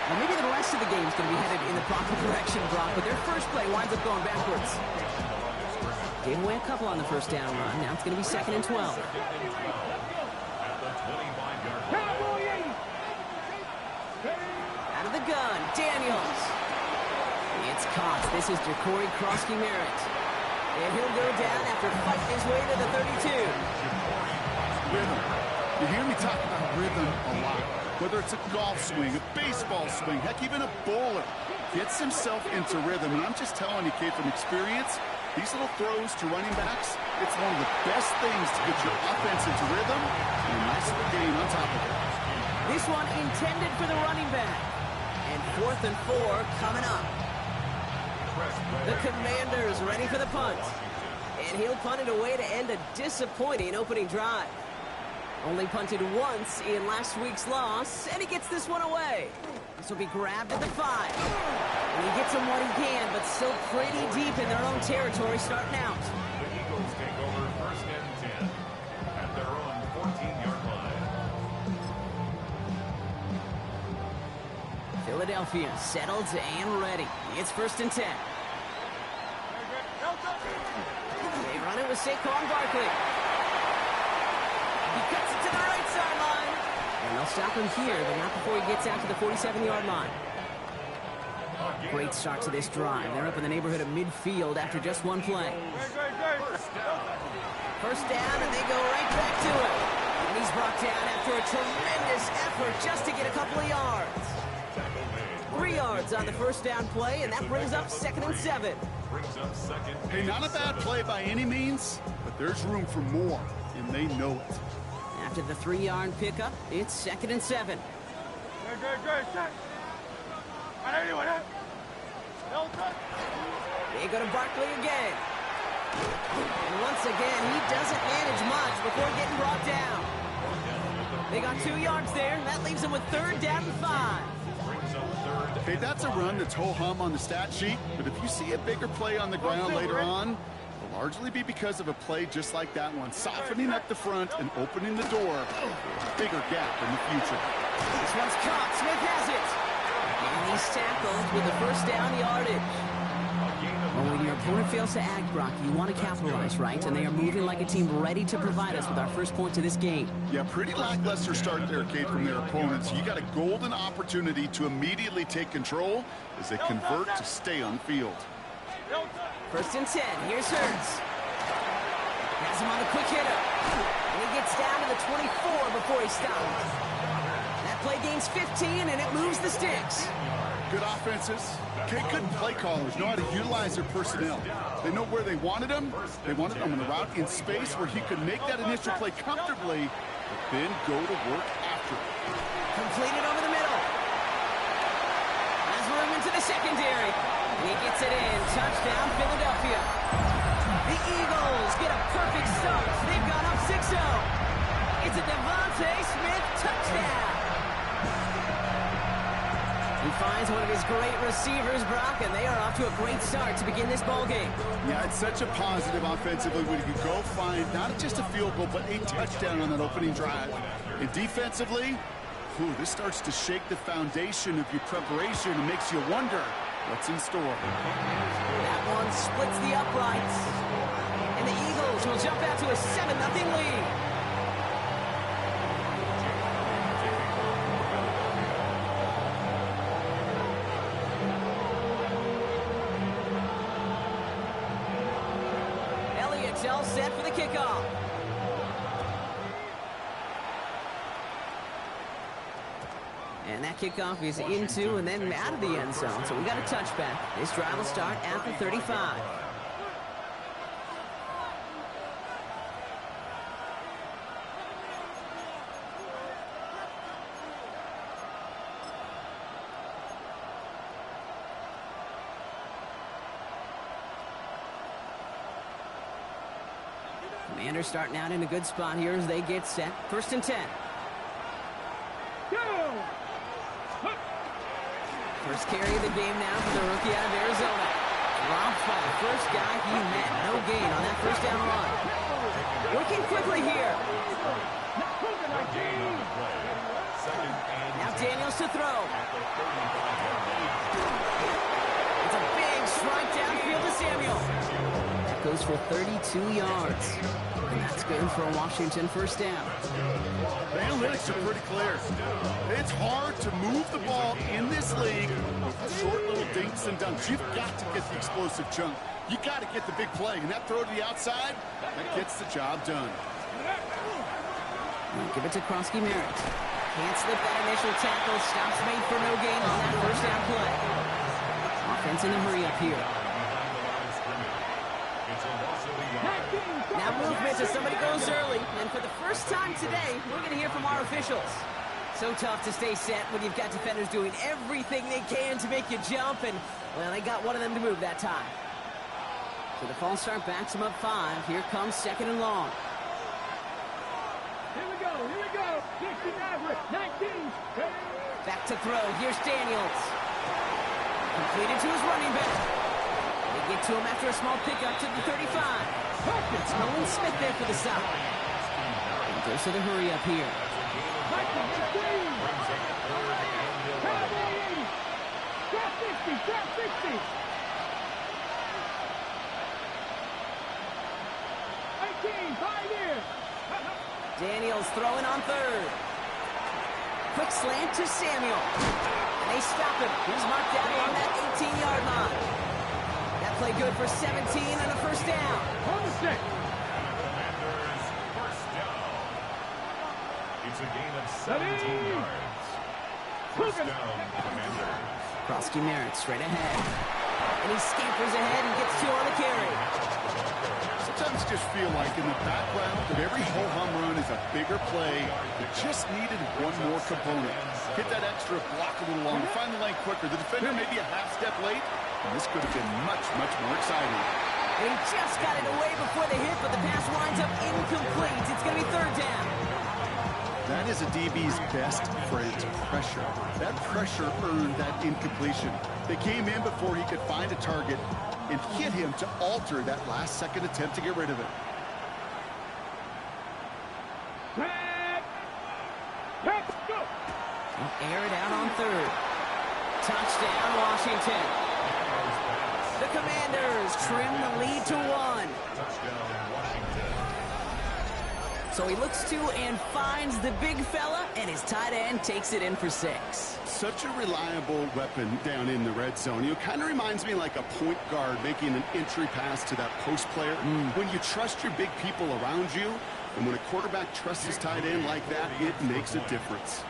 Well, maybe the rest of the game is going to be headed in the proper direction, Brock, but their first play winds up going backwards. Gave away a couple on the first down run. Now it's going to be 2nd and 12. Out of the gun, Daniels. It's caught. This is Jacory Krosky-Merritt. And he'll go down after fighting his way to the 32. Rhythm. You hear me talk about rhythm a lot. Whether it's a golf swing, a baseball swing, heck, even a bowler. Gets himself into rhythm. And I'm just telling you, kid, from experience, these little throws to running backs, it's one of the best things to get your offense into rhythm and a nice little gain on top of it. This one intended for the running back. And 4th and 4 coming up. The Commanders ready for the punt. And he'll punt it away to end a disappointing opening drive. Only punted once in last week's loss, and he gets this one away. This will be grabbed at the 5. And he gets him what he can, but still pretty deep in their own territory starting out. The Eagles take over 1st and 10 at their own 14-yard line. Philadelphia settled and ready. It's 1st and 10. They run it with Saquon Barkley. He cuts it to the right sideline. And they'll stop him here, but not before he gets out to the 47-yard line. Great start to this drive. They're up in the neighborhood of midfield after just one play. First down, and they go right back to him. And he's brought down after a tremendous effort just to get a couple of yards. 3 yards on the first down play, and that brings up 2nd and 7. Hey, not a bad play by any means, but there's room for more, and they know it. After the 3-yard pickup, it's 2nd and 7. They go to Barkley again. And once again, he doesn't manage much before getting brought down. They got 2 yards there, and that leaves them with 3rd down and 5. Hey, that's a run that's ho-hum on the stat sheet, but if you see a bigger play on the ground later on, it'll largely be because of a play just like that one, softening up the front and opening the door for a bigger gap in the future. This one's caught. Smith has it. And he's tackled with the first down yardage. Well, when your opponent fails to act, Brock, you want to capitalize, right? And they are moving like a team ready to provide us with our first points of this game. Yeah, pretty lackluster start there, Kate, from their opponents. You got a golden opportunity to immediately take control as they convert to stay on the field. 1st and 10. Here's Hurts. Has him on the quick hitter. And he gets down to the 24 before he stops. That play gains 15, and it moves the sticks. Good offenses. Good play callers know how to utilize their personnel. They know where they wanted him. They wanted him on the route in space where he could make that initial play comfortably, but then go to work after it. Completed over the middle. Has room into the secondary. And he gets it in. Touchdown, Philadelphia. The Eagles get a perfect start. They've gone up 6-0. It's a Devontae Smith touchdown. He finds one of his great receivers, Brock, and they are off to a great start to begin this ball game. Yeah, it's such a positive offensively when you can go find not just a field goal, but a touchdown on that opening drive. And defensively, this starts to shake the foundation of your preparation and makes you wonder what's in store. That one splits the uprights. And the Eagles will jump out to a 7-0 lead. All set for the kickoff. And that kickoff is into and then out of the end zone. So we got a touchback. This drive will start at the 35. Commanders starting out in a good spot here as they get set. 1st and 10. First carry of the game now for the rookie out of Arizona. Dropped by the first guy he met. No gain on that first down run. Working quickly here. Now Daniels to throw. It's a big strike downfield to Samuel. That goes for 32 yards. And that's good for a Washington first down. The analytics are pretty clear. It's hard to move the ball in this league with short little dinks and dunks. You've got to get the explosive chunk. You got to get the big play. And that throw to the outside, that gets the job done. Give it to Krosky Merritt. Can't slip that initial tackle. Stops made for no gain on that first down play. Offense in a hurry up here. Now movement as somebody goes early. And for the first time today, we're going to hear from our officials. So tough to stay set when you've got defenders doing everything they can to make you jump. And, well, they got one of them to move that time. So the false start backs them up 5. Here comes second and long. Here we go. 19. Back to throw. Here's Daniels. Completed to his running back. They get to him after a small pickup to the 35. It's Nolan Smith there for the stop. And goes to the hurry up here. Drop 60. 18, 5 years. Daniels throwing on third. Quick slant to Samuel. And they stop him. He's marked out on that 18-yard line. That play good for 17 and a first down. On the stick. Commanders first down. It's a gain of 17 yards. First down, Commanders. Krosky Merritt straight ahead. And he scampers ahead and gets 2 on the carry. Sometimes just feel like in the background that every ho-hum run is a bigger play that just needed one more component. Hit that extra block a little longer, find the lane quicker. The defender may be a half step late, and this could have been much, much more exciting. And he just got it away before the hit, but the pass winds up incomplete. It's going to be third down. That is a DB's best friend, pressure. That pressure earned that incompletion. They came in before he could find a target and hit him to alter that last-second attempt to get rid of it. Go. They'll air it out on third. Touchdown, Washington. The Commanders trim the lead to 1. Touchdown, Washington. So he looks to and finds the big fella, and his tight end takes it in for 6. Such a reliable weapon down in the red zone. You know, kind of reminds me like a point guard making an entry pass to that post player. When you trust your big people around you, and when a quarterback trusts his tight end like that, it makes a difference.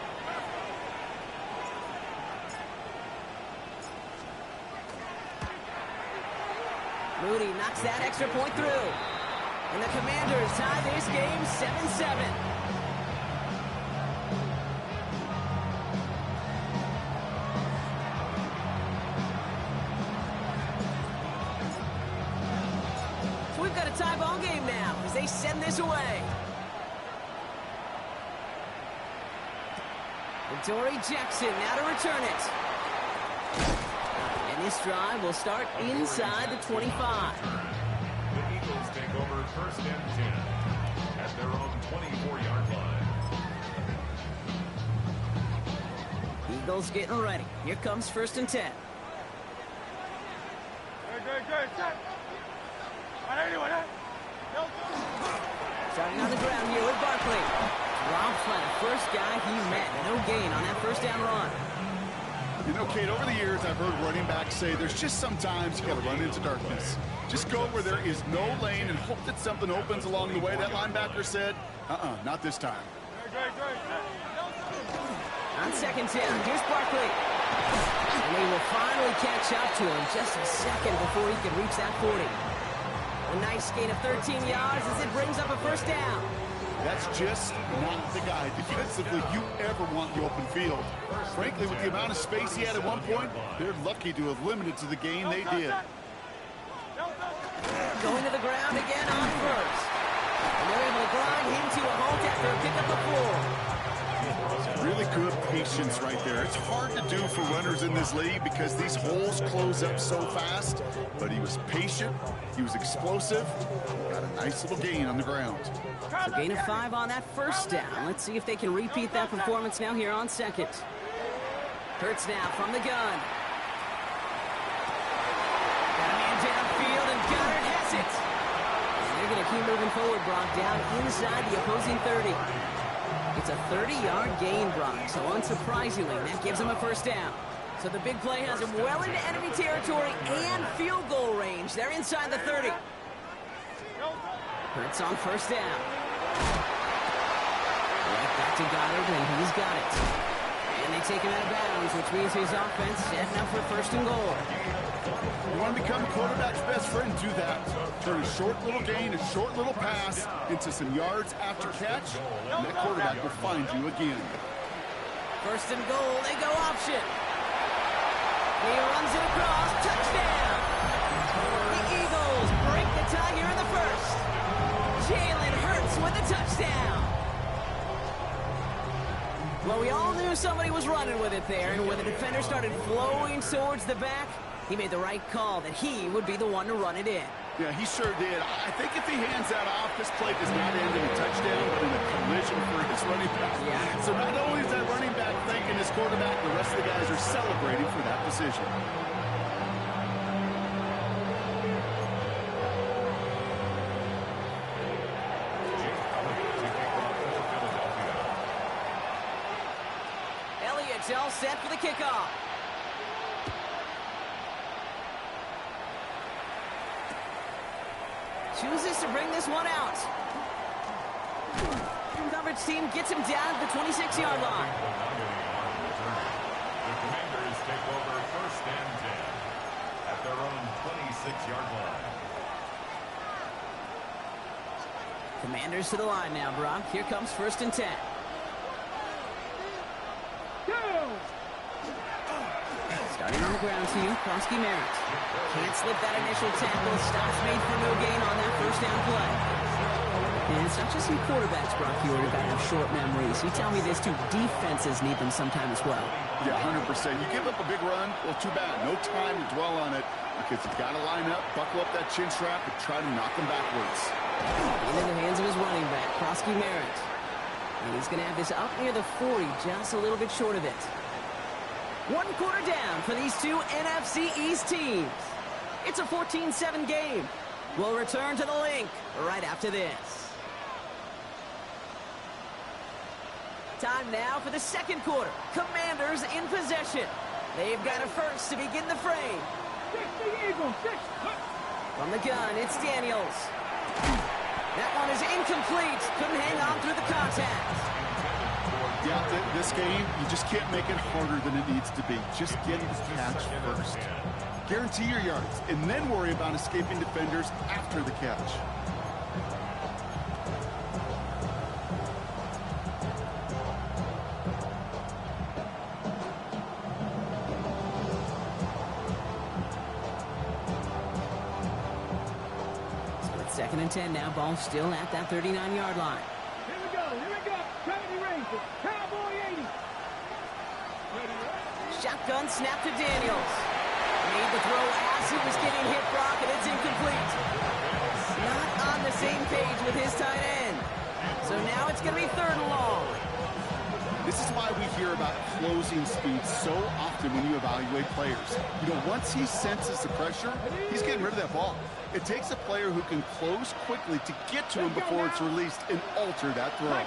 Moody knocks that extra point through. And the Commanders tie this game 7-7. So we've got a tie ball game now as they send this away. And Dory Jackson now to return it. And this drive will start inside the 25. The Eagles take over first and 10 at their own 24-yard line. Eagles getting ready. Here comes first and 10. Good. Starting on the ground here with Barkley. Drops by the first guy he met. No gain on that first down run. You know, Kate, over the years, I've heard running backs say there's just sometimes you got to run into darkness. Just go where there is no lane and hope that something opens along the way. That linebacker said, not this time. On second down, here's Barkley. And they will finally catch up to him just a second before he can reach that 40. A nice gain of 13 yards as it brings up a first down. That's just not the guy defensively you ever want the open field. Frankly, with the amount of space he had at one point, they're lucky to have limited to the gain they did. Going to the ground again on first. And they're able to grind him to a halt after a pickup of 4. Really good patience right there. It's hard to do for runners in this league because these holes close up so fast. But he was patient. He was explosive. He got a nice little gain on the ground. So gain of 5 on that first down. Let's see if they can repeat that performance now here on second. Hurts now from the gun. Got a man downfield, and Goddard has it. And they're going to keep moving forward, Brock, down inside the opposing 30. It's a 30-yard gain, Brock, so unsurprisingly, that gives them a first down. So the big play has them well into enemy territory and field goal range. They're inside the 30. Hurts on first down. Right back to Goddard, and he's got it. And they take him out of bounds, which means his offense setting up for first and goal. You want to become a quarterback's best friend, do that. Turn a short little gain, a short little pass into some yards after catch, and that quarterback will find you again. First and goal, they go option. He runs it across, touchdown! The Eagles break the tie here in the first. Jalen Hurts with a touchdown. Well, we all knew somebody was running with it there, and when the defender started flowing towards the back, he made the right call that he would be the one to run it in. Yeah, he sure did. I think if he hands that off, this play does not end in a touchdown, but in a collision for his running back. Yeah. So not only is that running back thanking his quarterback, the rest of the guys are celebrating for that decision. Elliott's all set for the kickoff. Chooses to bring this one out. Coverage team gets him down to the 26-yard line. The Commanders take over first and 10 at their own 26-yard line. Commanders to the line now, Brock. Here comes first and 10. Starting on the ground to you, Kronsky Merritt. Can't slip that initial tackle. Stops made for no gain on that first down play. And it's not just some quarterbacks, Brock, you already got to have short memories. You tell me this too, defenses need them sometime as well. Yeah, 100%. You give up a big run, well, too bad. No time to dwell on it because you've got to line up, buckle up that chin strap, and try to knock them backwards. Into the hands of his running back, Kronsky Merritt. And he's going to have this up near the 40, just a little bit short of it. 1 quarter down for these two NFC East teams. It's a 14-7 game. We'll return to the link right after this. Time now for the second quarter. Commanders in possession. They've got a first to begin the frame. From the gun, it's Daniels. That one is incomplete. Couldn't hang on through the contact. Yeah, this game, you just can't make it harder than it needs to be. Just get the catch first. Guarantee your yards, and then worry about escaping defenders after the catch. So it's 2nd and 10 now. Ball still at that 39-yard line. Here we go. Trinity Rangers, Cowboy 80. Shotgun snap to Daniels. Made the throw as he was getting hit, Brock, and it's incomplete. Not on the same page with his tight end. So now it's going to be 3rd and long. This is why we hear about closing speed so often when you evaluate players. You know, once he senses the pressure, he's getting rid of that ball. It takes a player who can close quickly to get to him before it's released and alter that throw.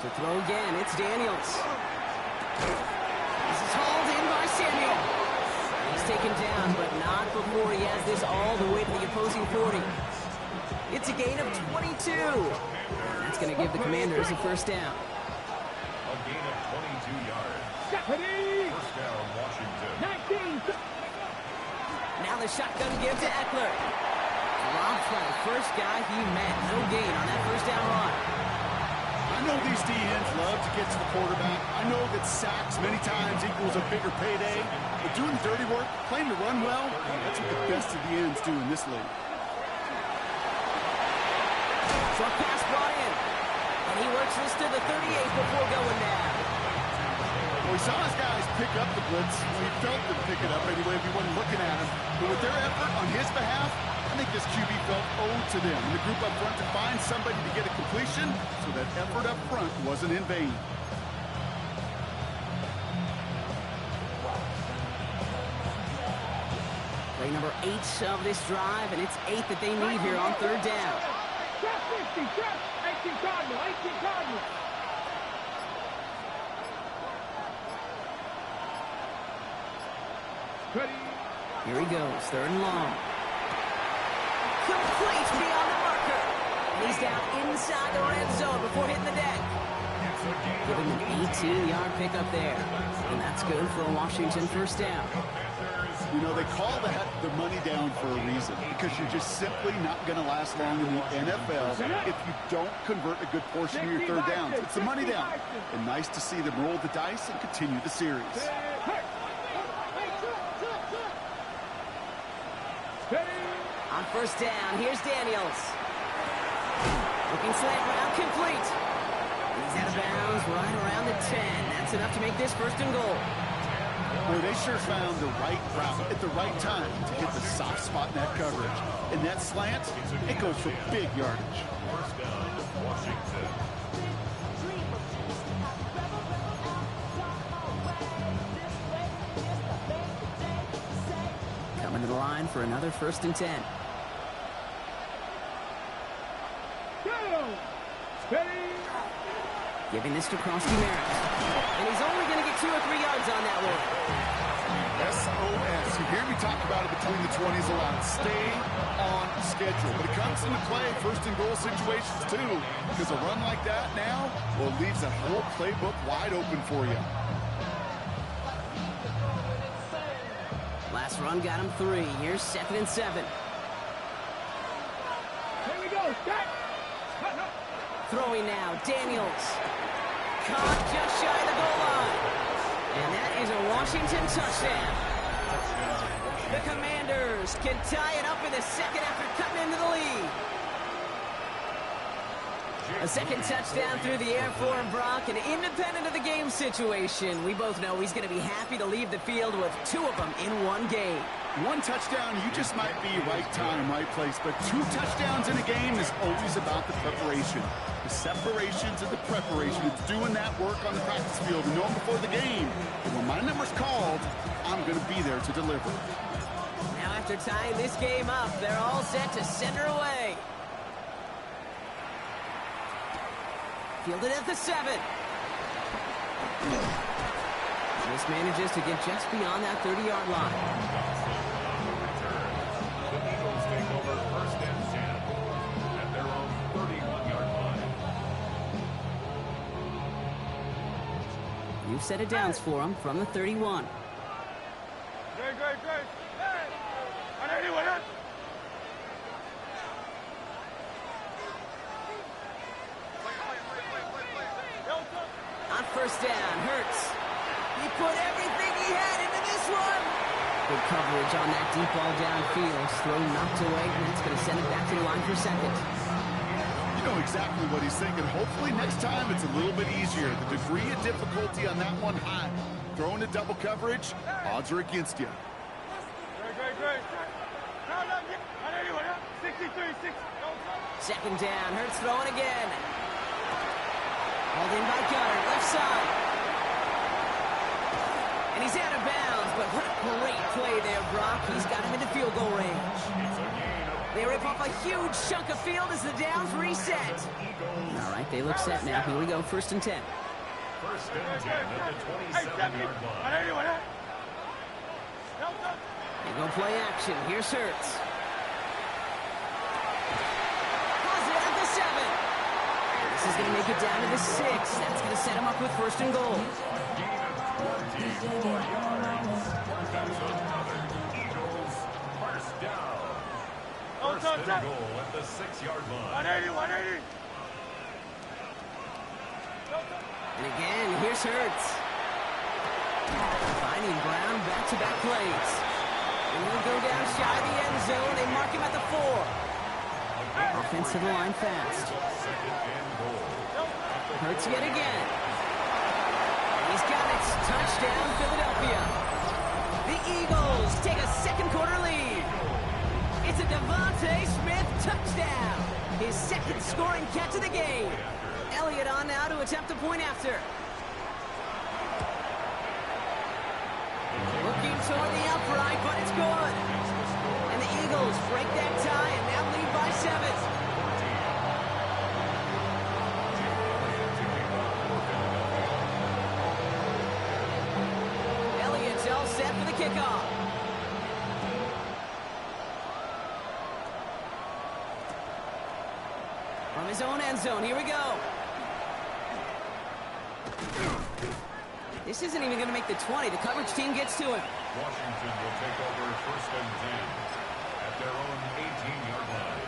To throw again, it's Daniels. This is hauled in by Samuel. He's taken down, but not before he has this all the way to the opposing 40. It's a gain of 22. That's going to give the Commanders a first down. A gain of 22 yards. First down, Washington. Now the shotgun give to Eckler. Dropped by the first guy he met. No gain on that first down run. I know these DNs love to get to the quarterback. I know that sacks many times equals a bigger payday. But doing the dirty work, playing to run well, that's what the best of the ends do in this league. Short pass brought in. And he works this to the 38 before going down. Well, we saw his guys pick up the blitz. Well, he felt them pick it up anyway if he wasn't looking at him. But with their effort on his behalf, I think this QB felt owed to them. And the group up front to find somebody to get a completion, so that effort up front wasn't in vain. Play number 8 of this drive, and it's 8 that they need here on third down. Trap 50, trap 18 Cardinal, 18 Cardinal. Ready. Here he goes, third and long. Complete beyond the marker. And he's down inside the red zone before hitting the deck. Giving an 18-yard pickup there. And that's good for a Washington first down. You know, they call that the money down for a reason, because you're just simply not going to last long in the NFL if you don't convert a good portion of your third downs. It's the money down. And nice to see them roll the dice and continue the series. On first down, here's Daniels. Looking slant route, complete. He's out of bounds right around the 10. That's enough to make this first and goal. Boy, they sure found the right route at the right time to hit the soft spot in that coverage. And that slant, it goes for big yardage. First down, Washington. Coming to the line for another first and 10. Giving this to Krosky Merritt. And he's only going to get 2 or 3 yards on that one. SOS. You hear me talk about it between the 20s a lot. Stay on schedule. But it comes into play first and goal situations too. Because a run like that now, well, leaves that whole playbook wide open for you. Last run got him 3. Here's 2nd and 7. Here we go. Start. Throwing now, Daniels. Caught just shy of the goal line. And that is a Washington touchdown. The Commanders can tie it up in the second after cutting into the lead. A second touchdown through the air for Brock, and independent of the game situation, we both know he's going to be happy to leave the field with 2 of them in one game. One touchdown, you just might be right time, right place. But 2 touchdowns in a game is always about the preparation. The separation to the preparation. It's doing that work on the practice field and knowing before the game. And when my number's called, I'm going to be there to deliver. Now after tying this game up, they're all set to send her away. Fielded at the 7. This manages to get just beyond that 30-yard line. The Eagles take over first and 10 at their own 31-yard line. You've set it downs for him from the 31. Great. Hey! On first down, Hurts. He put everything he had into this one. Good coverage on that deep ball downfield. Throw knocked away, and it's going to send it back to the line for 2nd. You know exactly what he's thinking. Hopefully next time it's a little bit easier. The degree of difficulty on that one high. Throwing a double coverage, odds are against you. Great. 63-6. Second down, Hurts throwing again. Hauled in by Goddard, left side. And he's out of bounds, but what a great play there, Brock. He's got him into field goal range. They rip off a huge chunk of field as the downs reset. All right, they look set now. Here we go, first and 10. First and 10 at the 27-yard line. They go play action. Here's Hurts. Positive at the 7. This is going to make it down to the 6. That's going to set him up with first and goal. Gain of 24 yards. That's another Eagles first down. First and goal at the 6-yard line. 180. And again, here's Hurts. Finding Brown back-to-back plays. And he'll go down shy of the end zone. They mark him at the 4. Offense to the line fast. Hurts yet again. He's got it. Touchdown, Philadelphia. The Eagles take a second-quarter lead. It's a Devontae Smith touchdown. His second scoring catch of the game. Elliott on now to attempt a point after. Looking toward the upright, but it's good. And the Eagles break that tie and now lead by 7. Elliott's all set for the kickoff. From his own end zone, here we go. This isn't even going to make the 20. The coverage team gets to him. Washington will take over 1st and 10 at their own 18-yard line.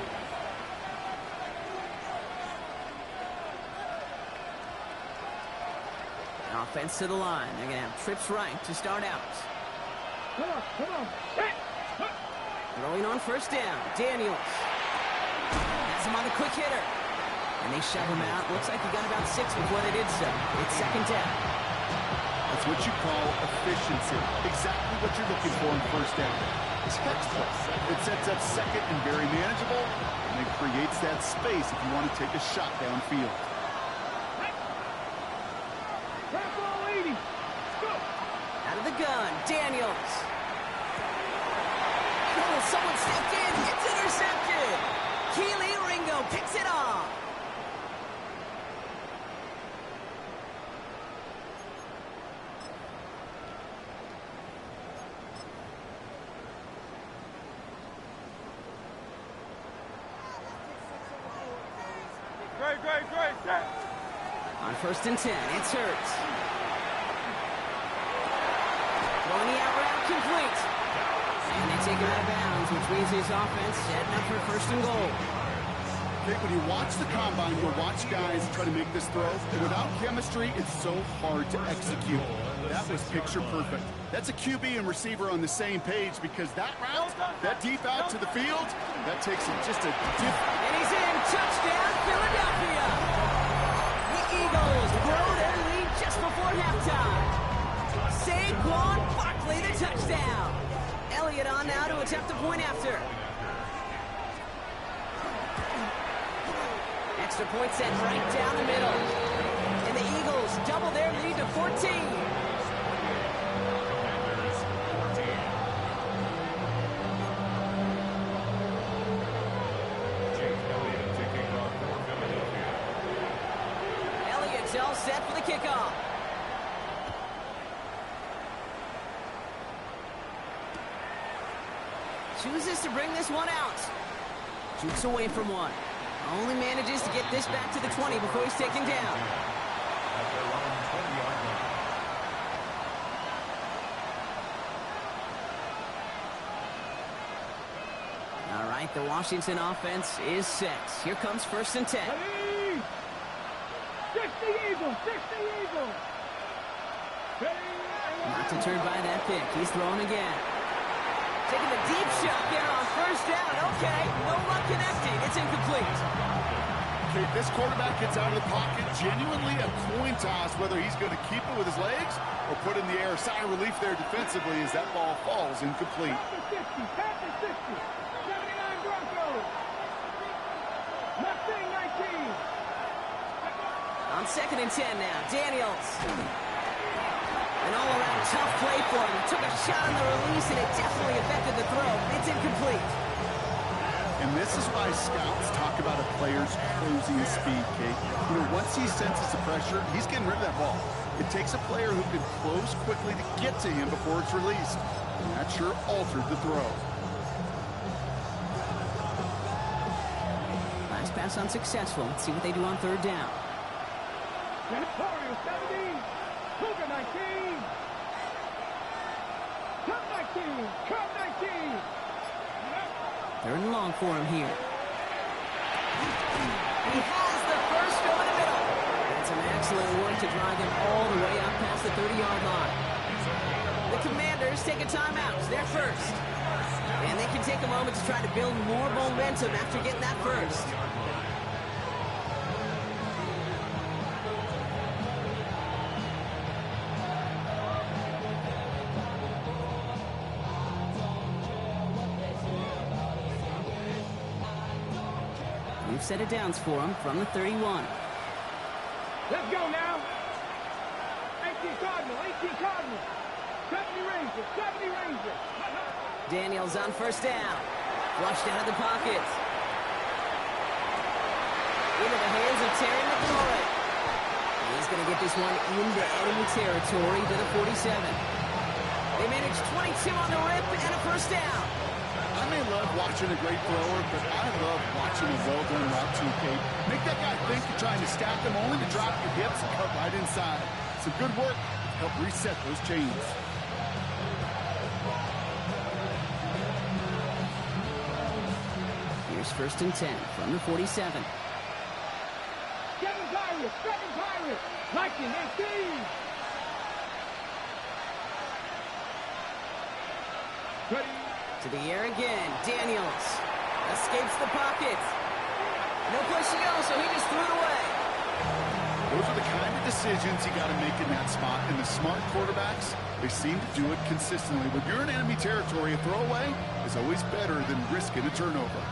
Offense to the line. They're going to have trips right to start out. Come on. Throwing on 1st down. Daniels. Has him on the quick hitter. And they shove him out. Looks like he got about 6 before they did so. It's 2nd down. That's what you call efficiency. Exactly what you're looking for in 1st down. Textbook. It sets up 2nd and very manageable, and it creates that space if you want to take a shot downfield. Ball 80. Go. Out of the gun, Daniels. Oh, someone stepped in. It's intercepted. Keely Ringo picks it off. Great. On 1st and 10, it's Hurts. Throwing the out route complete. And they take him out of bounds, which means his offense setting up for 1st and goal. Okay, when you watch the combine, you'll watch guys try to make this throw. And without chemistry, it's so hard to execute. That was picture perfect. That's a QB and receiver on the same page because that route, that deep out to the field, that takes it just a different. And he's in. Touchdown, Philadelphia. The Eagles grow their lead just before halftime. Saquon Barkley, the touchdown. Elliott on now to attempt a point after. Extra point set right down the middle. And the Eagles double their lead to 14. All set for the kickoff. Chooses to bring this one out. Shoots away from one. Only manages to get this back to the 20 before he's taken down. At their own 20-yard line. All right, the Washington offense is set. Here comes 1st and 10. Ready? 60 Eagles. Not deterred by that pick. He's throwing again. Taking the deep shot there on 1st down. Okay, no luck connecting. It's incomplete. Okay, this quarterback gets out of the pocket. Genuinely a coin toss whether he's going to keep it with his legs or put in the air. Sigh of relief there defensively as that ball falls incomplete. Pass to 60. 79 Broncos. Left wing 19. On 2nd and 10 now, Daniels. An all-around tough play for him. He took a shot on the release, and it definitely affected the throw. It's incomplete. And this is why scouts talk about a player's closing speed, Kate. You know, once he senses the pressure, he's getting rid of that ball. It takes a player who can close quickly to get to him before it's released. And that sure altered the throw. Last pass unsuccessful. Let's see what they do on 3rd down. Janitorial 70. Cougar 19. Come 19. Come 19. 3rd and long for him here. He has the first over the middle. It's Some excellent work to drive them all the way up past the 30-yard line. The Commanders take a timeout. They're first. And they can take a moment to try to build more momentum after getting that first. We've set it downs for them from the 31. Let's go now. 18 Cardinal, 18 Cardinal. 70 Rangers, 70 Rangers. Daniels on first down. Flushed out of the pocket. Into the hands of Terry McLaurin. He's going to get this one into enemy territory to the 47. They managed 22 on the rip and a first down. I may love watching a great thrower, but I love watching a well-done route too, Kate. Make that guy think you're trying to stack them, only to drop your hips and cut right inside. Some good work to help reset those chains. Here's first and 10 from the 47. Seven Pirates. Lightning and Steve. Ready. To the air again. Daniels escapes the pocket. No place to go, so he just threw it away. Those are the kind of decisions you got to make in that spot. And the smart quarterbacks, they seem to do it consistently. When you're in enemy territory, a throwaway is always better than risking a turnover.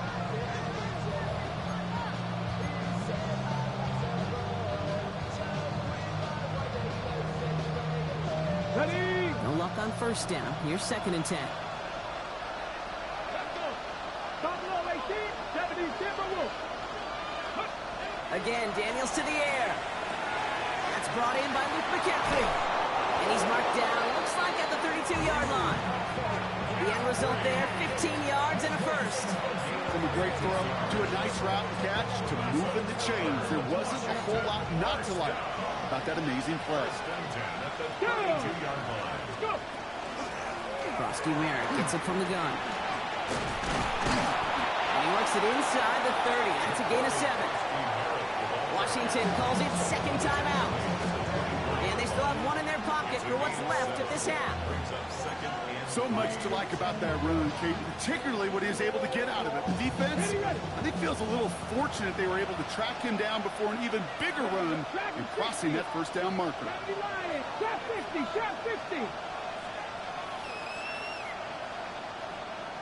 Ready. No luck on first down. Here's second and 10. Let's go. Buffalo 18, 70 Timberwolves. Again, Daniels to the air. That's brought in by Luke McCaffrey. And he's marked down, looks like at the 32-yard line. The end result there, 15 yards and a first. From a great throw to a nice route catch to moving the chains. There wasn't a whole lot not to like about that amazing play. Go. Frosty Merrick gets it from the gun. And he works it inside the 30. That's a gain of 7. Washington calls it second timeout. And they still have one in their pocket for what's left of this half. So much to like about that run, Kate, particularly what he was able to get out of it. The defense, I think, feels a little fortunate they were able to track him down before an even bigger run and crossing that first down marker. Shot 50, shot 50.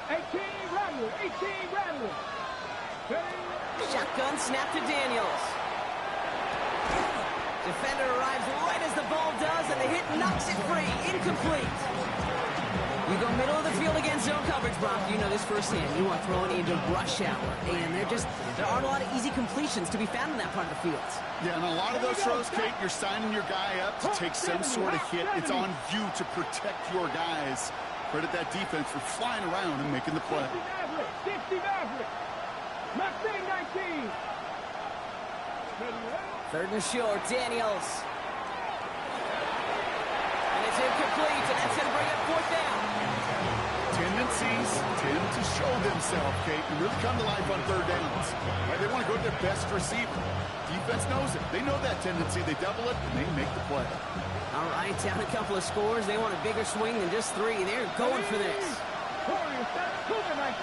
18 Rattler. Shotgun snap to Daniels. Defender arrives right as the ball does, and the hit knocks it free. Incomplete. You go middle of the field against zone coverage, Brock. You know this firsthand. You are throwing into rush hour, and there aren't a lot of easy completions to be found in that part of the field. Yeah, and a lot of those throws, Kate, you're signing your guy up to take some sort of hit. It's on you to protect your guys. Credit that defense for flying around and making the play. 60 Maverick. Mustang 19. Third and short, Daniels. And it's incomplete, and that's going to bring up fourth down. Tendencies tend to show themselves, Kate, and really come to life on third downs. Right? They want to go to their best receiver. Defense knows it. They know that tendency. They double it, and they make the play. All right, down a couple of scores. They want a bigger swing than just 3. They're going for this. Warriors, Cougar 19.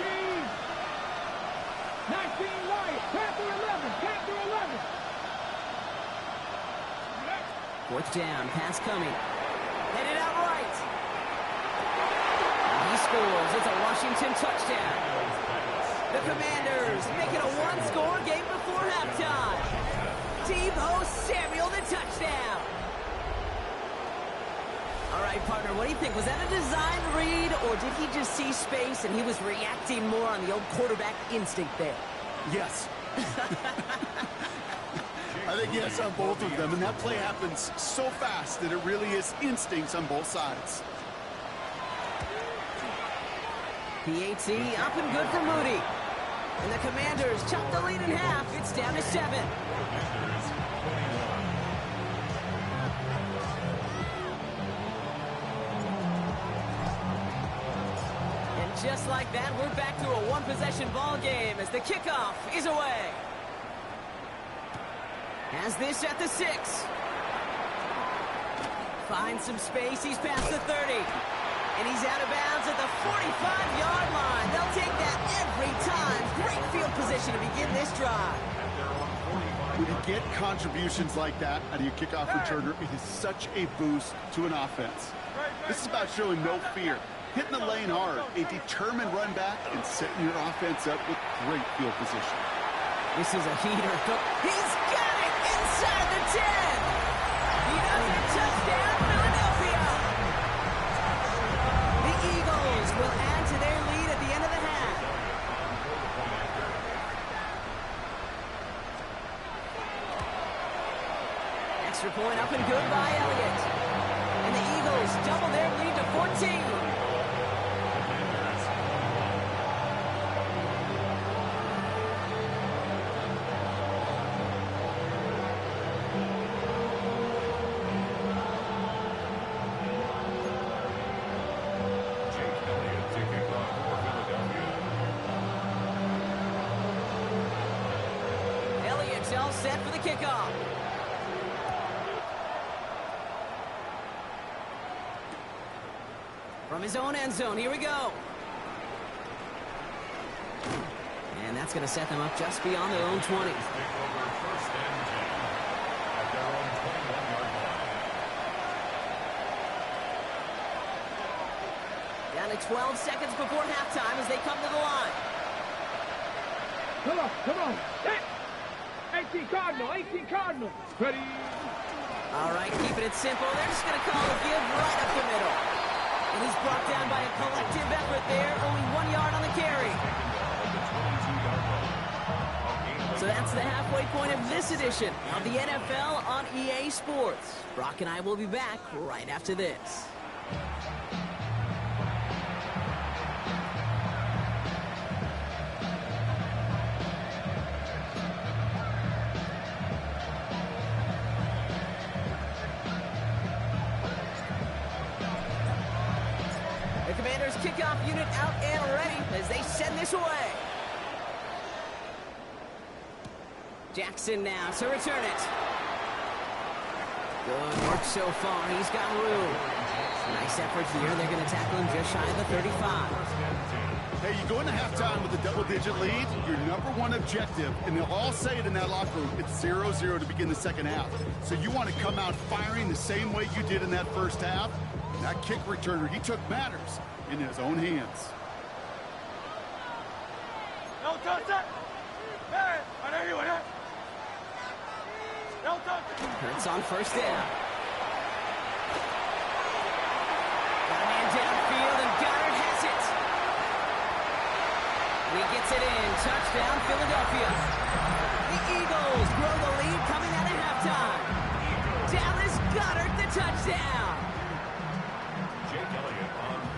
19 Lions. Panther 11. 11. Fourth down, pass coming. Headed out right. He scores. It's a Washington touchdown. The Commanders make it a one-score game before halftime. Deebo Samuel, the touchdown. All right, partner, what do you think? Was that a design read, or did he just see space and he was reacting more on the old quarterback instinct there? Yes. I think yes on both of them, and that play happens so fast that it really is instincts on both sides. PAT up and good for Moody. And the Commanders chop the lead in half. It's down to 7. And just like that, we're back to a one-possession ball game as the kickoff is away. Has this at the 6. Finds some space. He's past the 30. And he's out of bounds at the 45-yard line. They'll take that every time. Great field position to begin this drive. When you get contributions like that out of your kickoff returner, it is such a boost to an offense. This is about showing no fear, hitting the lane hard, a determined run back, and setting your offense up with great field position. This is a heater. He's got it inside the 10. He does it. Touchdown, Philadelphia. The Eagles will add to their lead at the end of the half. Extra point up and good by Elliott. And the Eagles double their lead to 14. Elliott's all set for the kickoff. From his own end zone, here we go. And that's going to set them up just beyond their own 20. Down to 12 seconds before halftime as they come to the line. Come on. 18 Cardinal. Ready? All right, keeping it simple. They're just going to call a give right up the middle. And he's brought down by a collective effort there. Only 1 yard on the carry. So that's the halfway point of this edition of the NFL on EA Sports. Brock and I will be back right after this. Kickoff unit out and ready as they send this away. Jackson now to return it. Good work so far. He's got room. Nice effort here. They're going to tackle him just shy of the 35. Hey, you go into halftime with a double-digit lead, your number one objective, and they'll all say it in that locker room, it's 0-0 to begin the second half. So you want to come out firing the same way you did in that first half. That kick returner, he took matters in his own hands. Hurts on first down. Got a man downfield, and Goddard has it. And he gets it in. Touchdown, Philadelphia. The Eagles grow the lead coming out of halftime. Dallas Goddard, the touchdown.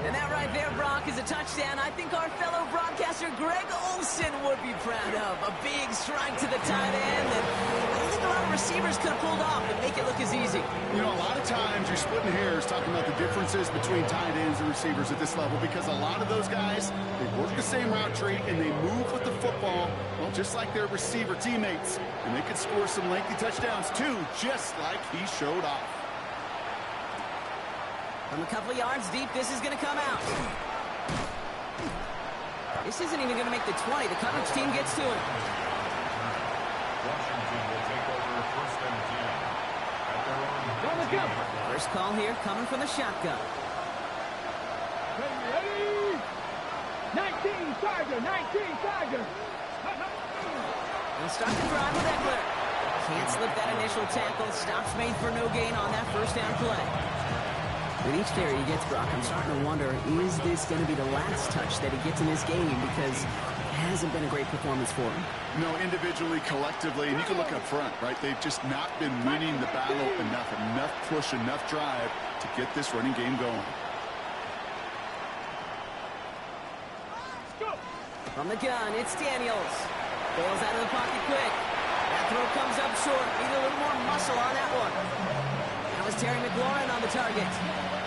And that right there, Brock, is a touchdown I think our fellow broadcaster Greg Olsen would be proud of. A big strike to the tight end that I don't think a lot of receivers could have pulled off and make it look as easy. You know, a lot of times you're splitting hairs talking about the differences between tight ends and receivers at this level because a lot of those guys, they work the same route tree and they move with the football, well, just like their receiver teammates. And they could score some lengthy touchdowns too, just like he showed off. From a couple of yards deep, this is going to come out. This isn't even going to make the 20. The coverage team gets to it. Washington will take over first and 10 at their own. First call here coming from the shotgun. Ready? 19 Charger. And start the drive with Eckler. Can't slip that initial tackle. Stops made for no gain on that first down play. With each carry he gets, Brock, I'm starting to wonder, is this going to be the last touch that he gets in this game? Because it hasn't been a great performance for him. No, individually, collectively, and you can look up front, right? They've just not been winning the battle enough. Enough push, enough drive to get this running game going. From the gun, it's Daniels. Bails out of the pocket quick. That throw comes up short. Need a little more muscle on that one. Now is Terry McLaurin on the target.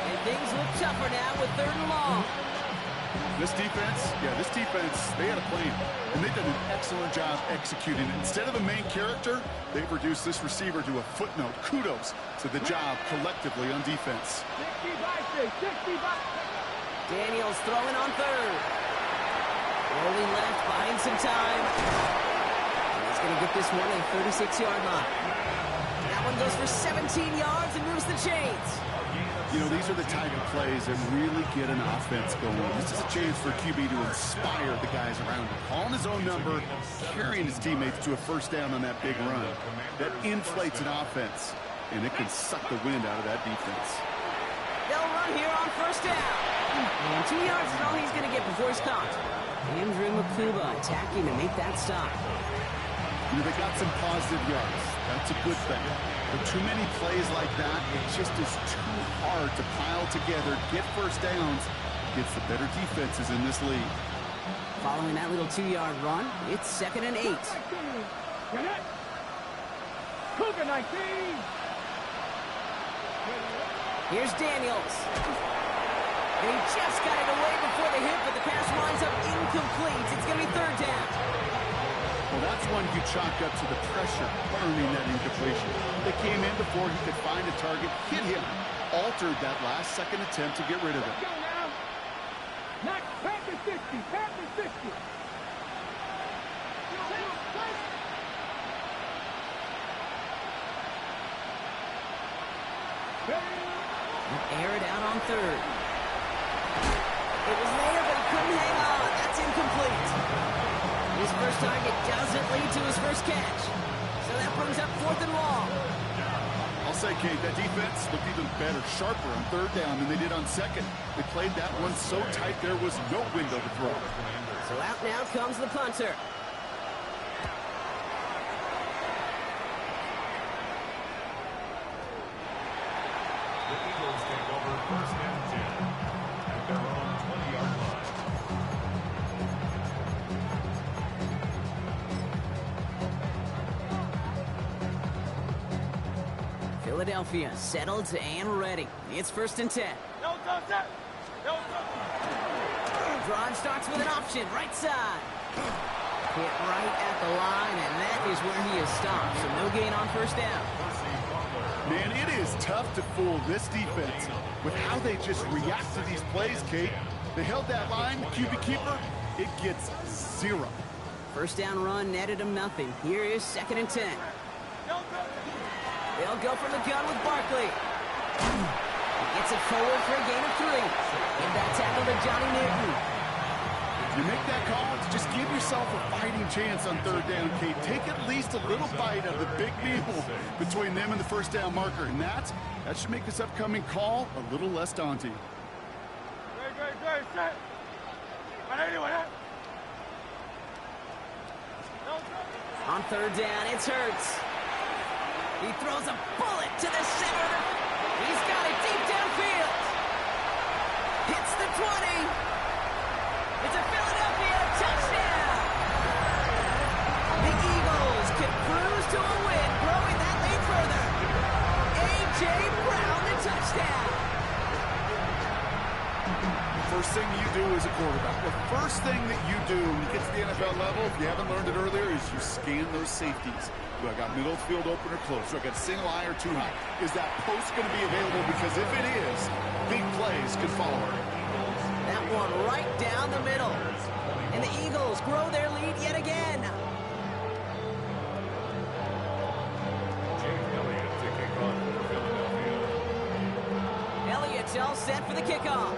And things look tougher now with 3rd and long. This defense, they had a plan, and they've done an excellent job executing it. Instead of a main character, they've reduced this receiver to a footnote. Kudos to the job collectively on defense. 65. Daniels throwing on third. Rolling left, buying some time. And he's going to get this one at the 36-yard line. That one goes for 17 yards and moves the chains. You know, these are the type of plays that really get an offense going. This is a chance for QB to inspire the guys around him. Calling his own number, carrying his teammates to a first down on that big run. That inflates an offense, and it can suck the wind out of that defense. They'll run here on first down. And 2 yards is all he's going to get before he's caught. Andrew Makuba attacking to make that stop. You know, they got some positive yards. That's a good thing. But too many plays like that, it just is too hard to pile together, get first downs against the better defenses in this league. Following that little 2-yard run, it's 2nd and 8. Cougar 19. Here's Daniels. And he just got it away before the hit, but the pass winds up incomplete. It's going to be 3rd down. Well, that's one you chalk up to the pressure earning that incompletion. They came in before he could find a target, hit him, altered that last-second attempt to get rid of it. Go now. Not Panthers 60. Panthers 60. Air it out on 3rd. It was there, but he couldn't hang on. That's incomplete. His first target doesn't lead to his first catch. So that brings up 4th and long. I'll say, Kate, that defense looked even better, sharper on 3rd down than they did on 2nd. They played that one so tight there was no window to throw. So out now comes the punter. The Eagles take over 1st and 10 at their own 20-yard line. Philadelphia settled and ready. It's 1st and 10. Drive starts with an option, right side. Hit right at the line, and that is where he is stopped. So no gain on 1st down. Man, it is tough to fool this defense with how they just react to these plays, Kate. They held that line, the QB keeper, it gets 0. 1st down run netted him nothing. Here is 2nd and 10. They'll go from the gun with Barkley. He gets it forward for a gain of 3. And that tackle to Johnny Newton. If you make that call, just give yourself a fighting chance on 3rd down, Kate. Take at least a little bite of the big meal between them and the 1st down marker. And that should make this upcoming call a little less daunting. On 3rd down, it's Hurts. He throws a bullet to the center. He's got it deep downfield. Hits the 20. It's a Philadelphia touchdown. The Eagles can cruise to a win, growing that lead further. A.J. Brown, the touchdown. First thing you do as a quarterback, the first thing that you do when you get to the NFL level, if you haven't learned it earlier, is you scan those safeties. Do I got middle field open or close? Do I got single high or too high? Is that post going to be available? Because if it is, big plays can follow it. That one right down the middle. And the Eagles grow their lead yet again. James Elliott to kick off for Philadelphia. Elliott's all set for the kickoff.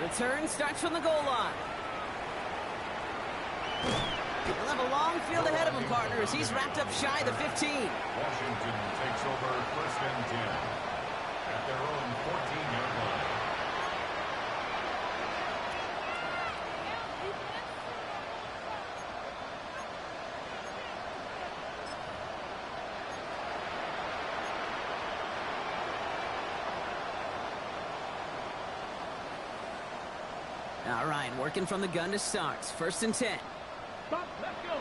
Return starts from the goal line. He'll have a long field ahead of him, partner, as he's wrapped up shy of the 15. Washington takes over 1st and 10 at their own 14-yard line. All right, working from the gun to start. 1st and 10. Stop. Let's go.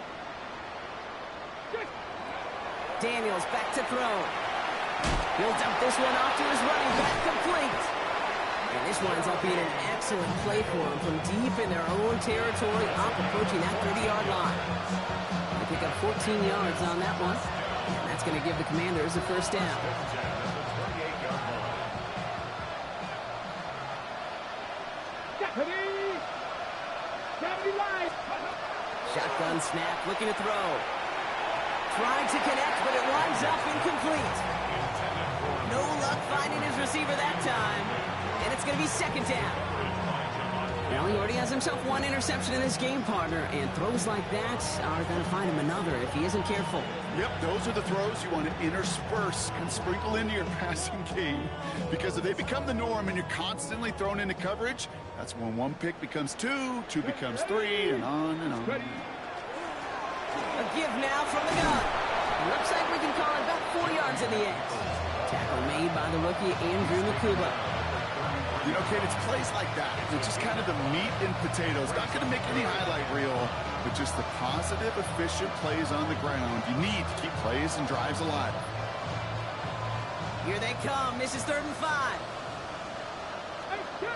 Daniels back to throw. He'll dump this one off to his running back, complete. And this winds up being an excellent play for him from deep in their own territory, up approaching that 30-yard line. They pick up 14 yards on that one. And that's going to give the Commanders a first down. Shotgun snap, looking to throw. Trying to connect, but it winds up incomplete. No luck finding his receiver that time. And it's going to be second down. Well, he already has himself one interception in this game, partner, and throws like that are going to find him another if he isn't careful. Yep, those are the throws you want to intersperse and sprinkle into your passing game. Because if they become the norm and you're constantly thrown into coverage, that's when one pick becomes two, two becomes three, and on and on. A give now from the gun. Looks like we can call it about 4 yards in the end. Tackle made by the rookie Andrew Nakuba. You know, Kate, it's plays like that. It's just kind of the meat and potatoes. Not going to make any highlight reel, but just the positive, efficient plays on the ground. You need to keep plays and drives alive. Here they come. This is 3rd and 5. 18.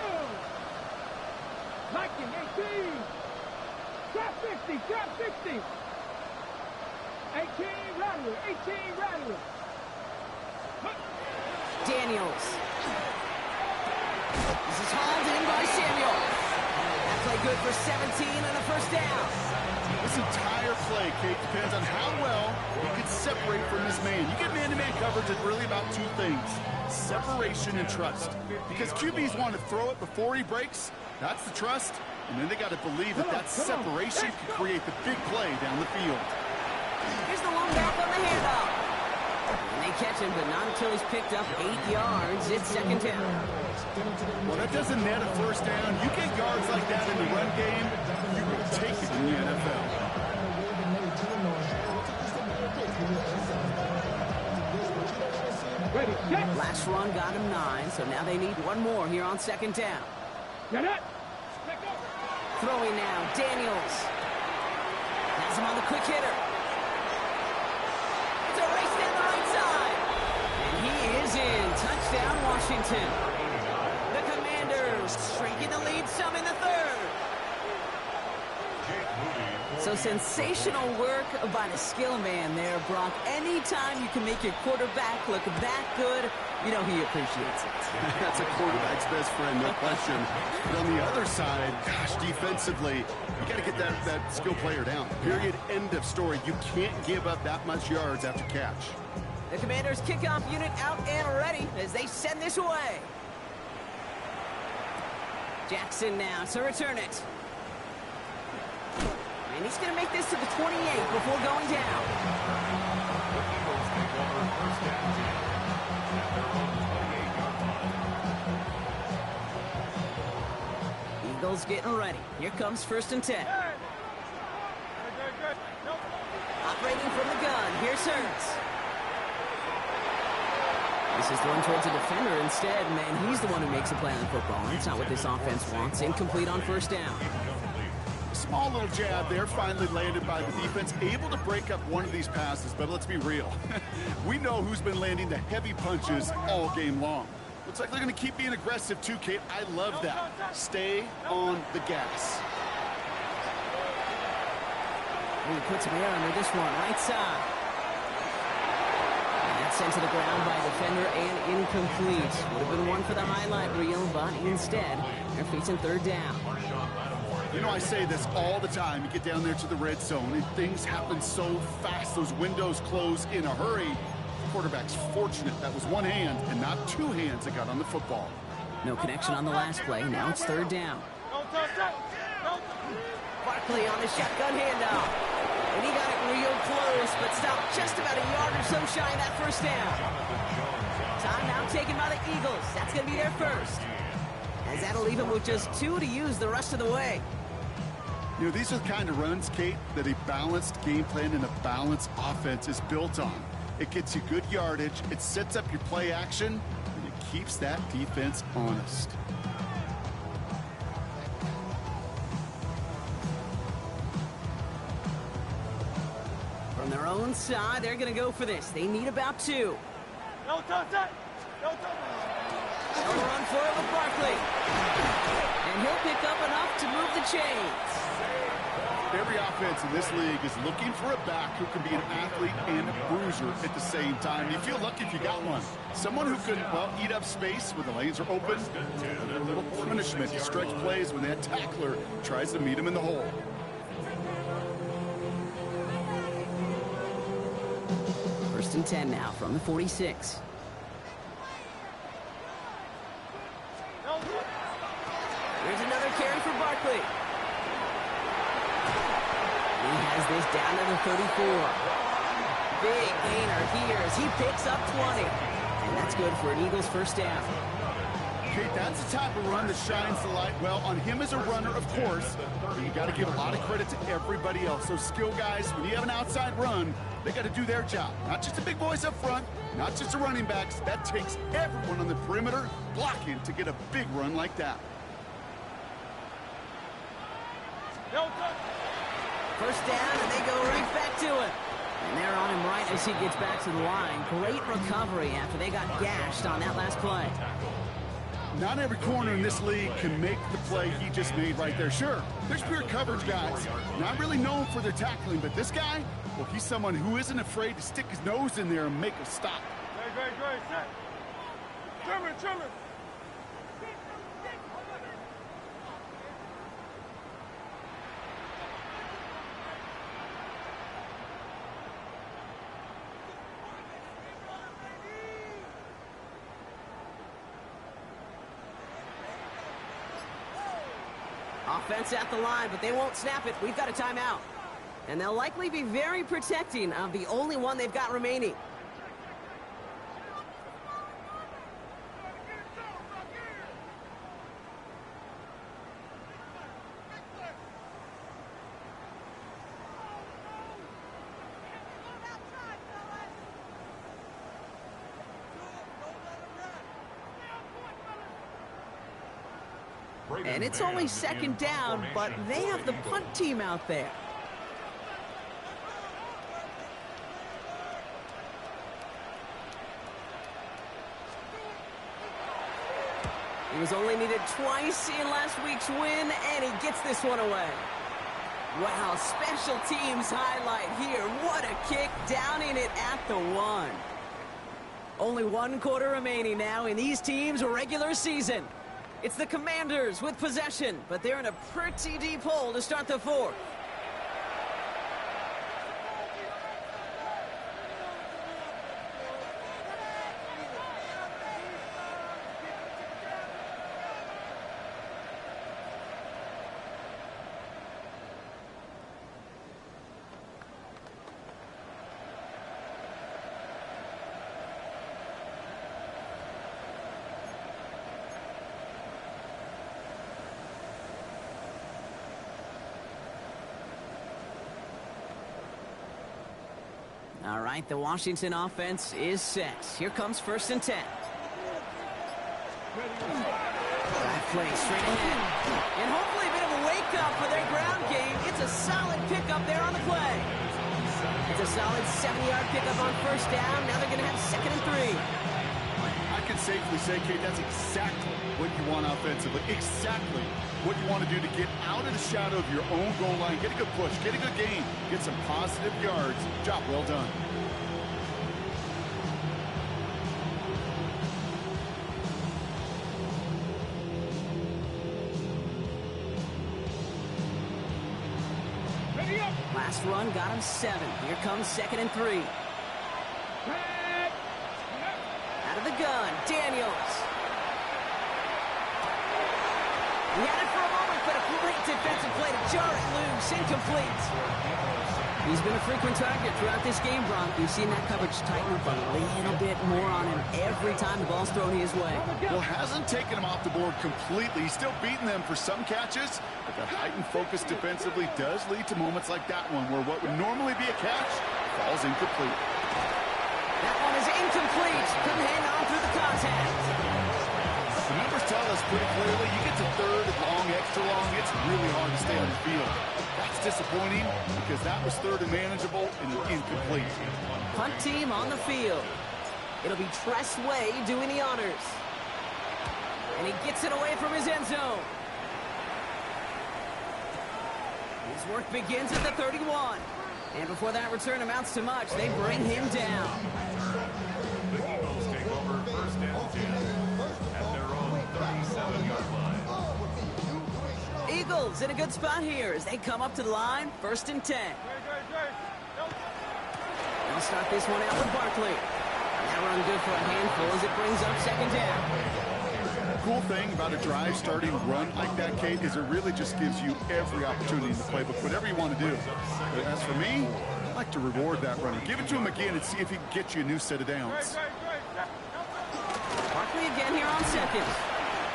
Viking, 18. Drop 50, drop 60. 18, Rattler, 18, Rattler. Daniels. This is hauled in by Samuel. That play good for 17 and a first down. This entire play, Kate, depends on how well you can separate from this man. You get man-to-man coverage, it's really about two things: separation and trust. Because QBs want to throw it before he breaks. That's the trust. And then they got to believe that that separation can create the big play down the field. Here's the long back on the handoff. And they catch him, but not until he's picked up 8 yards. It's second down. Well, that doesn't net a first down. You get yards like that in the run game, you will take it in the NFL. Last run got him 9, so now they need one more here on second down. Get it. Throwing now, Daniels. Has him on the quick hitter. It's a race down the right side. And he is in. Touchdown, Washington. The Commanders shrinking the lead some in the 3rd. So sensational work by the skill man there, Brock. Anytime you can make your quarterback look that good, you know he appreciates it. That's a quarterback's best friend, no question. But on the other side, gosh, defensively, you got to get that skill player down. Period. End of story. You can't give up that much yards after catch. The Commanders kickoff unit out and ready as they send this away. Jackson now to return it. And he's going to make this to the 28 before going down. Eagles getting ready. Here comes 1st and 10. Operating from the gun. Here's Hurts. This is thrown towards a defender instead, and he's the one who makes a play on football. That's not what this offense wants. Incomplete on 1st down. Small little jab there, finally landed by the defense. Able to break up one of these passes, but let's be real. We know who's been landing the heavy punches all game long. Looks like they're going to keep being aggressive too, Kate. I love that. Stay on the gas. He puts him air under this one, right side. And that's sent to the ground by a defender and incomplete. Would have been one for the highlight reel, but instead, they're facing 3rd down. You know, I say this all the time. You get down there to the red zone, and things happen so fast. Those windows close in a hurry. The quarterback's fortunate that was one hand and not two hands that got on the football. No connection on the last play. Now it's 3rd down. Barkley on the shotgun handoff. And he got it real close, but stopped just about a yard or so shy of that 1st down. Time now taken by the Eagles. That's going to be their first. As that'll leave him with just 2 to use the rest of the way. You know, these are the kind of runs, Kate, that a balanced game plan and a balanced offense is built on. It gets you good yardage, it sets up your play action, and it keeps that defense honest. From their own side, they're going to go for this. They need about 2. They'll run for it with Barkley. And he'll pick up enough to move the chains. Every offense in this league is looking for a back who can be an athlete and a bruiser at the same time. You feel lucky if you got one. Someone who can, well, eat up space when the lanes are open. A little punishment to stretch plays when that tackler tries to meet him in the hole. First and 10 now from the 46. Here's another carry for Barkley. He has this down to the 34. Big gainer here as he picks up 20. And that's good for an Eagles first down. Okay, that's the type of run that shines the light well on him as a runner, of course. But you got to give a lot of credit to everybody else. Those skill guys, when you have an outside run, they got to do their job. Not just the big boys up front, not just the running backs. That takes everyone on the perimeter blocking to get a big run like that. First down, and they go right back to it. And they're on him right as he gets back to the line. Great recovery after they got gashed on that last play. Not every corner in this league can make the play he just made right there. Sure, there's pure coverage guys, not really known for their tackling, but this guy, well, he's someone who isn't afraid to stick his nose in there and make a stop. Great, set. Trimmer. Offense at the line, but they won't snap it. We've got a timeout. And they'll likely be very protecting of the only one they've got remaining. And it's only second down, but they have the punt team out there. He was only needed twice in last week's win, and he gets this one away. Wow, special teams highlight here. What a kick, downing it at the 1. Only 1 quarter remaining now in these teams' regular season. It's the Commanders with possession, but they're in a pretty deep hole to start the 4th. All right, the Washington offense is set. Here comes first and 10. That play straight ahead. And hopefully a bit of a wake-up for their ground game. It's a solid pickup there on the play. It's a solid 70-yard pickup on first down. Now they're going to have second and 3. I can safely say, Kate, that's exactly what you want offensively. Exactly what you want to do to get out of the shadow of your own goal line. Get a good push, get a good gain, get some positive yards. Job well done. Last run got him 7. Here comes second and 3. Out of the gun, Daniels. He had it for a moment, but a great defensive play to jar it loose, incomplete. He's been a frequent target throughout this game, Bron. We've seen that coverage tighten up a little bit more on him every time the ball's thrown his way. Well, hasn't taken him off the board completely. He's still beating them for some catches, but that heightened focus defensively does lead to moments like that one, where what would normally be a catch falls incomplete. That one is incomplete. Couldn't hang on through the contact. The numbers tell us pretty clearly, you get to third and long, extra long, it's really hard to stay on the field. That's disappointing because that was third and manageable and incomplete. Punt team on the field. It'll be Tress Way doing the honors. And he gets it away from his end zone. His work begins at the 31. And before that return amounts to much, they bring him down. The Eagles take over first and 10 at their own 37-yard line. Eagles in a good spot here as they come up to the line, first and 10. They'll start this one out with Barkley. That run good for a handful as it brings up second down. The cool thing about a drive starting run like that, Kate, is it really just gives you every opportunity in the playbook, whatever you want to do. But as for me, I like to reward that running. Give it to him again and see if he can get you a new set of downs. Barkley again here on second.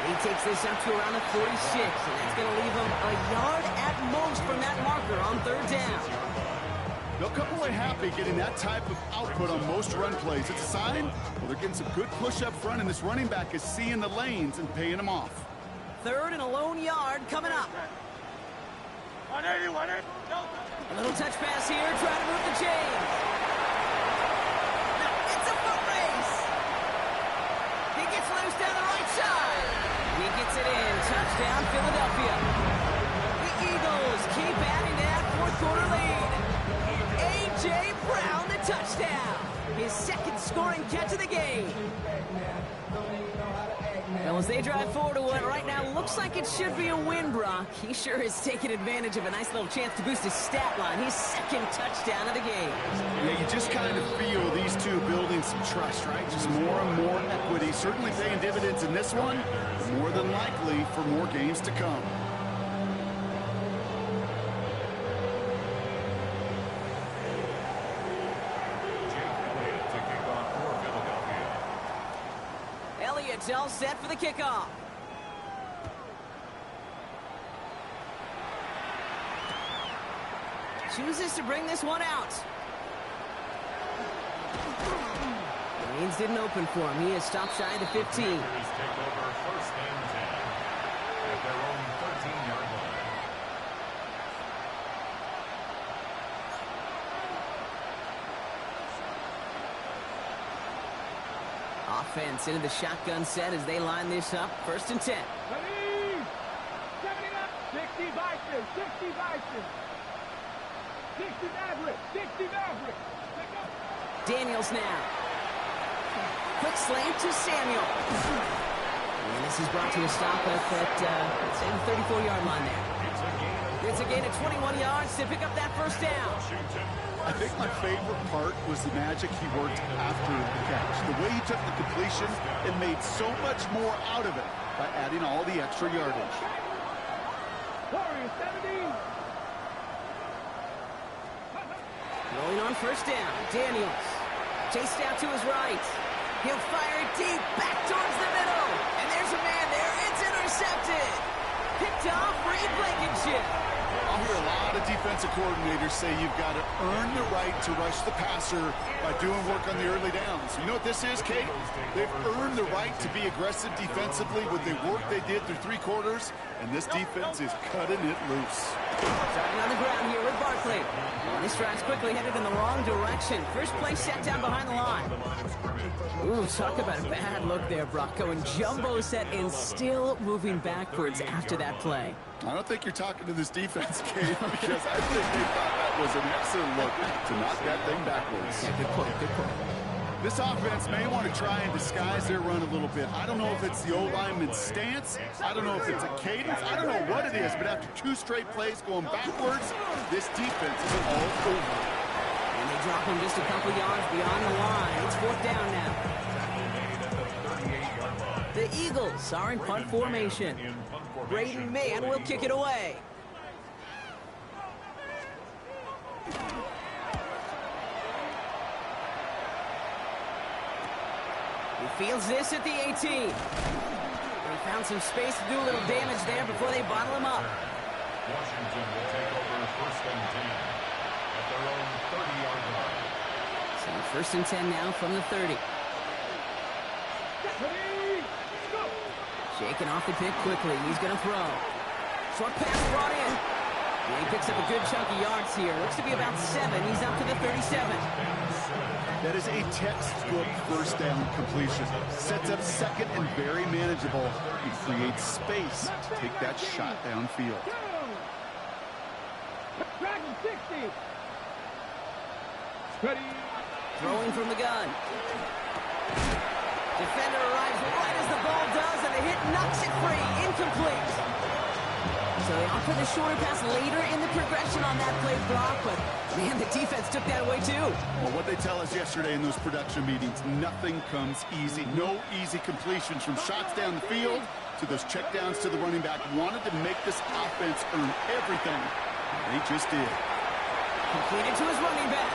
He takes this up to around the 46, and that's going to leave him a yard at most from that marker on third down. They'll come away happy getting that type of output on most run plays. It's a sign, well, they're getting some good push up front, and this running back is seeing the lanes and paying them off. Third and a lone yard coming up. 180. A little touch pass here, trying to move the chains. No, it's a foot race. He gets loose down the right side. And he gets it in. Touchdown, Philadelphia. The Eagles keep adding to that fourth quarter lead. A.J. Brown, the touchdown. His second scoring catch of the game. Well, as they drive forward to what right now looks like it should be a win, Brock, he sure is taking advantage of a nice little chance to boost his stat line. His second touchdown of the game. Yeah, you just kind of feel these two building some trust, right? Just more and more equity. Certainly paying dividends in this one, more than likely for more games to come. Elliott's all set for the kickoff. Chooses to bring this one out. Lanes didn't open for him. He is stopped shy of the 15. Take over first and 10 at their own 13-yard line. Offense into the shotgun set as they line this up. First and 10. 70 up. 60 Vikings. 60 Vikings. 60 Mavericks. 60 Mavericks. Daniels now. Quick slant to Samuel. And this is brought to a stop at say the 34-yard line there. It's a gain of 21 yards to pick up that first down. I think my favorite part was the magic he worked after the catch. The way he took the completion and made so much more out of it by adding all the extra yardage. Warriors 70. Rolling on first down. Daniels. Chased out to his right. He'll fire it deep back towards the middle. And there's a man there. It's intercepted. Picked off Reed Blankenship. I'll hear a lot of defensive coordinators say you've got to earn the right to rush the passer by doing work on the early downs. You know what this is, Kate? They've earned the right to be aggressive defensively with the work they did through three quarters, and this defense is cutting it loose. Starting on the ground here with Barkley. And this drive's quickly headed in the wrong direction. First play set down behind the line. Ooh, talk about a bad look there, Brock. Going jumbo set and still moving backwards after that play. I don't think you're talking to this defense, Kate, because I think they thought that was an excellent look to knock that thing backwards. Yeah, good point, good point. This offense may want to try and disguise their run a little bit. I don't know if it's the O-lineman's stance. I don't know if it's a cadence. I don't know what it is, but after two straight plays going backwards, this defense is all over. And they drop him just a couple yards beyond the line. It's fourth down now. The Eagles are in punt formation. Braden Mann will kick it away. He fields this at the 18. They found some space to do a little damage there before they bottle him up. Washington will take over first and 10 at their own 30-yard line. So first and 10 now from the 30. Shaking off the pick quickly. He's going to throw. Short pass brought in. He picks up a good chunk of yards here. Looks to be about 7. He's up to the 37. That is a textbook first down completion. Sets up second and very manageable. He creates space to take that shot downfield. Dragon 60. Ready. Throwing from the gun. Defender arrives right as the ball does, and the hit knocks it free. Incomplete. So they offer the shorter pass later in the progression on that play block, but man, the defense took that away too. Well, what they tell us yesterday in those production meetings, nothing comes easy. No easy completions from shots down the field to those checkdowns to the running back. Wanted to make this offense earn everything. They just did. Completed to his running back.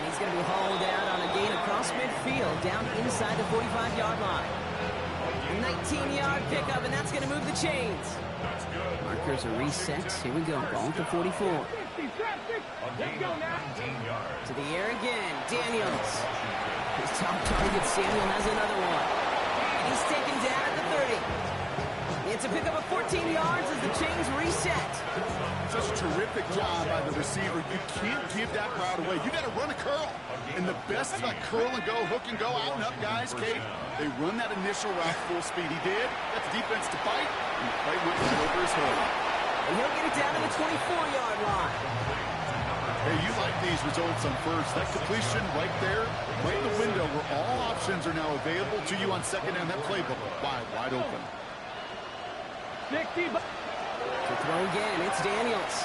And he's going to be hauled out on a gain across midfield, down inside the 45-yard line. A 19-yard pickup, and that's going to move the chains. Markers are reset. Here we go. Ball at the 44. Let's go now. To the air again. Daniels. His top target, Samuel, has another one. And he's taken down at the 30. It's a pickup of 14 yards as the chains reset. Such a terrific job by the receiver. You can't give that route away. You got to run a curl. And the best like curl and go, hook and go, out and up guys, Kate. They run that initial route full speed. He did. Got the defense to bite. And the play went right over his head. And he'll get it down to the 24-yard line. Hey, you like these results on first. That completion right there, right in the window where all options are now available to you on second down. That playbook wide open. 60. To throw again, it's Daniels.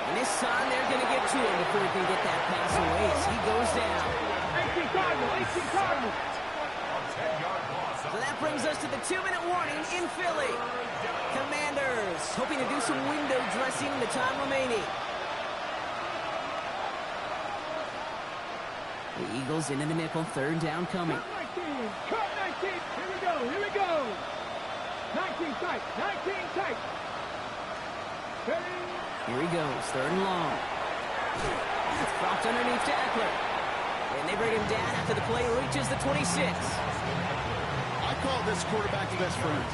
And this time they're going to get to him before he can get that pass away as he goes down. 18 Cardinals. So that brings us to the 2-minute warning in Philly. Commanders hoping to do some window dressing in the time remaining. The Eagles into the nickel, third down coming. Cut 19. Here we go. 19 tight. Ready. Here he goes, third and long. It's dropped underneath to Eckler. And they bring him down after the play reaches the 26. I call this quarterback's best friend.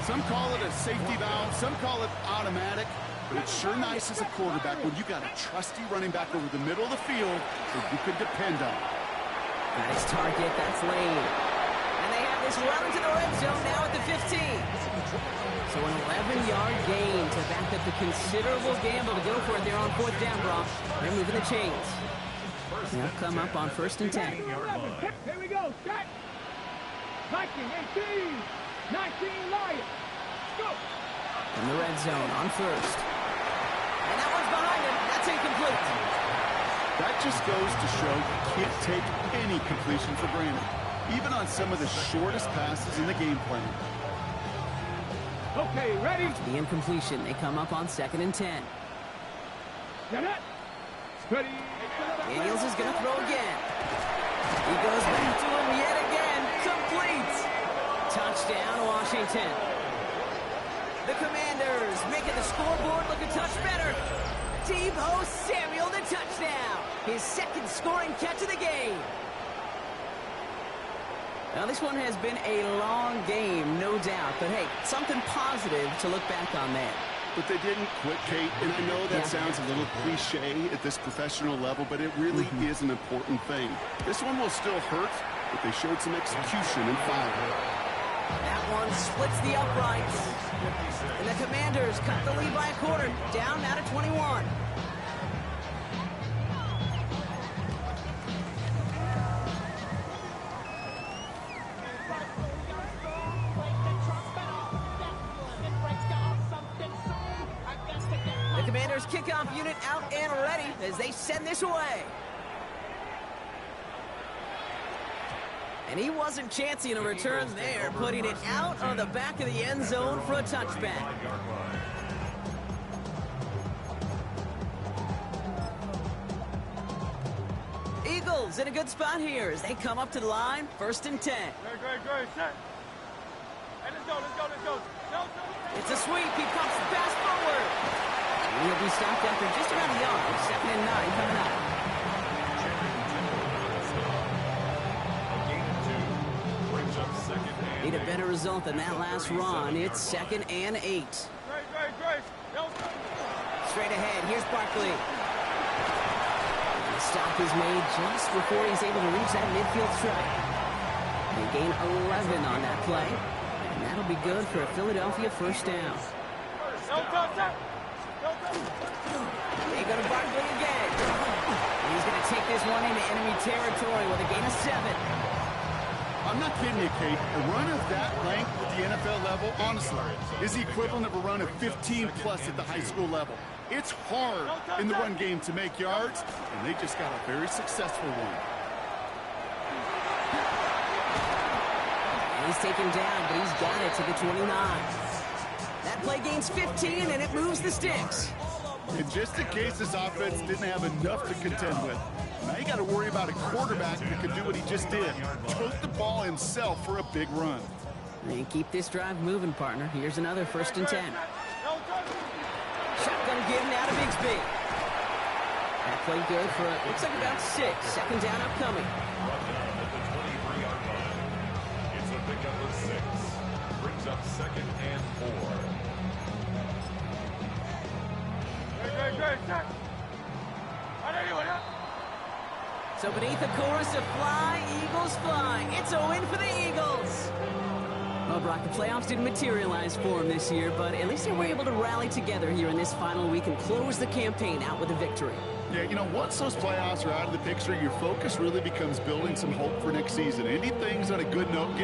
Some call it a safety valve, some call it automatic, but it's sure nice as a quarterback when you got a trusty running back over the middle of the field that you can depend on. Got his target, that's Lane. And they have this run into the red zone now at the 15. So an 11-yard gain to back up the considerable gamble to go for it there on fourth down, Brock. They're moving the chains. They'll come up on first and 10. Here we go. Set. 19, 18. 19, Lions. Go. In the red zone on first. And that one's behind him. That's incomplete. That just goes to show you can't take any completion for granted, even on some of the shortest passes in the game plan. Okay, ready. The incompletion. They come up on second and 10. Ready. Daniels is going to throw again. He goes back to him yet again. Complete. Touchdown, Washington. The Commanders making the scoreboard look a touch better. Deebo Samuel, the touchdown. His second scoring catch of the game. Now, this one has been a long game, no doubt. But, hey, something positive to look back on there. But they didn't quit, Kate, and I know that sounds a little cliche at this professional level, but it really is an important thing. This one will still hurt, but they showed some execution and fire. That one splits the uprights. And the Commanders cut the lead by a quarter, down now to 21. The Commanders kickoff unit out and ready as they send this away. And he wasn't chancing a return there, putting it out on the back of the end zone for a touchback. Eagles in a good spot here as they come up to the line, first and 10. Great. Set. Hey, let's go. It's a sweep. He pumps the pass forward. And he'll be stopped after just around the yard. Second and 9 coming up. Need a better result than that last run. It's second and 8. Great. straight ahead. Here's Barkley. The stop is made just before he's able to reach that midfield strike. They gain 11 on that play, and that'll be good for a Philadelphia first down. They go to Barkley again. And he's going to take this one into enemy territory with a gain of 7. I'm not kidding you, Kate. A run of that length at the NFL level, honestly, is the equivalent of a run of 15-plus at the high school level. It's hard in the run game to make yards, and they just got a very successful one. And he's taken down, but he's got it to the 29. That play gains 15, and it moves the sticks. And just in case this offense didn't have enough to contend with, now you got to worry about a quarterback that could do what he just did. Tote the ball himself for a big run. And keep this drive moving, partner. Here's another 1st and 10. Shotgun give now to Bigsby. That play good for, looks like about 6. 2nd down upcoming. It's a pickup of 6. Brings up 2nd and 4. So beneath the chorus of Fly, Eagles Fly, it's a win for the Eagles. Well, Brock, the playoffs didn't materialize for them this year, but at least they were able to rally together here in this final week and close the campaign out with a victory. Yeah, you know, once those playoffs are out of the picture, your focus really becomes building some hope for next season. Ending things on a good note,